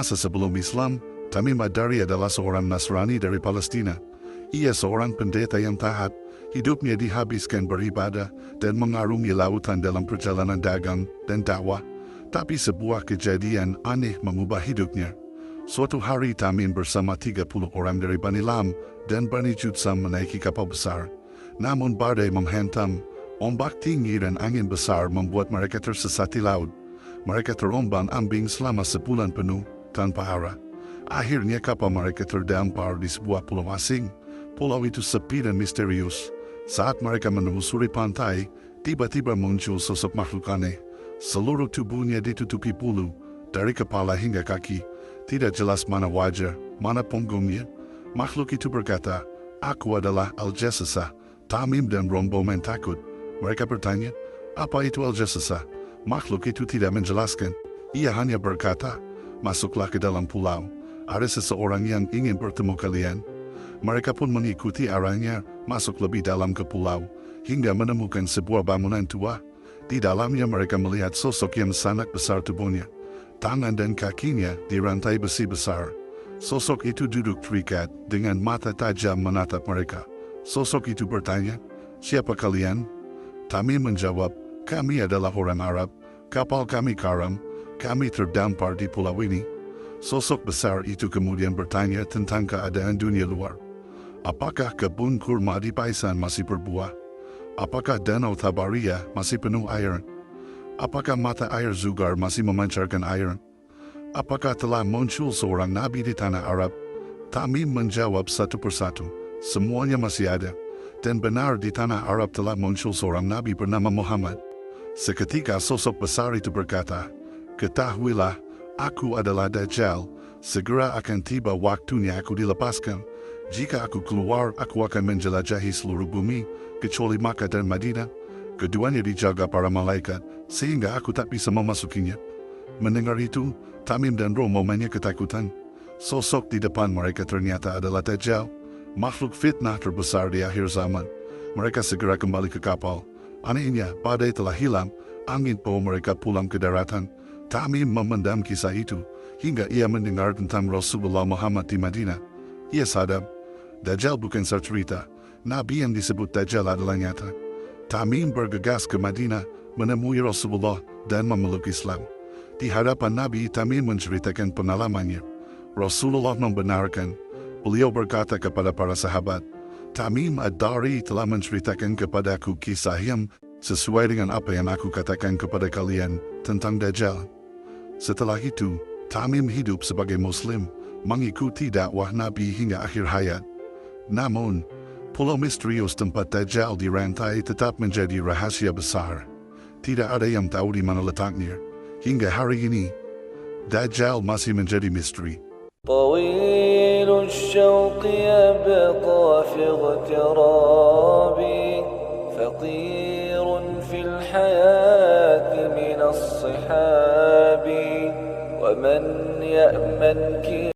masa sebelum Islam, Tamim Ad-Dari adalah seorang Nasrani dari Palestina. Ia seorang pendeta yang taat, hidupnya dihabiskan beribadah dan mengarungi lautan dalam perjalanan dagang dan dakwah. Tapi sebuah kejadian aneh mengubah hidupnya. Suatu hari Tamim bersama 30 orang dari Bani Lam dan Bani Judsam menaiki kapal besar. Namun badai menghantam, ombak tinggi dan angin besar membuat mereka tersesat di laut. Mereka terombang-ambing selama sebulan penuh tanpa arah. Akhirnya kapal mereka terdampar di sebuah pulau asing. Pulau itu sepi dan misterius. Saat mereka menelusuri pantai, tiba-tiba muncul sosok makhluk aneh. Seluruh tubuhnya ditutupi bulu, dari kepala hingga kaki. Tidak jelas mana wajah, mana punggungnya. Makhluk itu berkata, "Aku adalah Al-Jassasah." Tamim dan rombongan takut. Mereka bertanya, "Apa itu Al-Jassasah?" Makhluk itu tidak menjelaskan. Ia hanya berkata, "Masuklah ke dalam pulau. Ada seseorang yang ingin bertemu kalian." Mereka pun mengikuti arahnya, masuk lebih dalam ke pulau, hingga menemukan sebuah bangunan tua. Di dalamnya mereka melihat sosok yang sangat besar tubuhnya. Tangan dan kakinya dirantai besi besar. Sosok itu duduk terikat dengan mata tajam menatap mereka. Sosok itu bertanya, "Siapa kalian?" Tamim menjawab, "Kami adalah orang Arab. Kapal kami karam. Kami terdampar di pulau ini." Sosok besar itu kemudian bertanya tentang keadaan dunia luar. Apakah kebun kurma di Paisan masih berbuah? Apakah danau Tabariyah masih penuh air? Apakah mata air Zugar masih memancarkan air? Apakah telah muncul seorang nabi di tanah Arab? Tamim menjawab satu persatu, "Semuanya masih ada. Dan benar di tanah Arab telah muncul seorang nabi bernama Muhammad." Seketika sosok besar itu berkata, "Ketahuilah, aku adalah Dajjal. Segera akan tiba waktunya aku dilepaskan. Jika aku keluar, aku akan menjelajahi seluruh bumi, kecuali Makkah dan Madinah. Keduanya dijaga para malaikat, sehingga aku tak bisa memasukinya." Mendengar itu, Tamim dan rombongannya ketakutan. Sosok di depan mereka ternyata adalah Dajjal, makhluk fitnah terbesar di akhir zaman. Mereka segera kembali ke kapal. Anehnya, badai telah hilang, angin bawa mereka pulang ke daratan. Tamim memendam kisah itu, hingga ia mendengar tentang Rasulullah Muhammad di Madinah. Ia sadar, Dajjal bukan cerita, Nabi yang disebut Dajjal adalah nyata. Tamim bergegas ke Madinah, menemui Rasulullah dan memeluk Islam. Di hadapan Nabi, Tamim menceritakan pengalamannya. Rasulullah membenarkan. Beliau berkata kepada para sahabat, "Tamim Ad-Dari telah menceritakan kepadaku kisah yang sesuai dengan apa yang aku katakan kepada kalian tentang Dajjal." Setelah itu, Tamim hidup sebagai Muslim, mengikuti dakwah Nabi hingga akhir hayat. Namun, pulau misterius tempat Dajjal dirantai tetap menjadi rahasia besar. Tidak ada yang tahu di mana letaknya. Hingga hari ini, Dajjal masih menjadi misteri. طويل الشوق يبقى في اغترابي فقير في الحياة من الصحاب ومن يأمن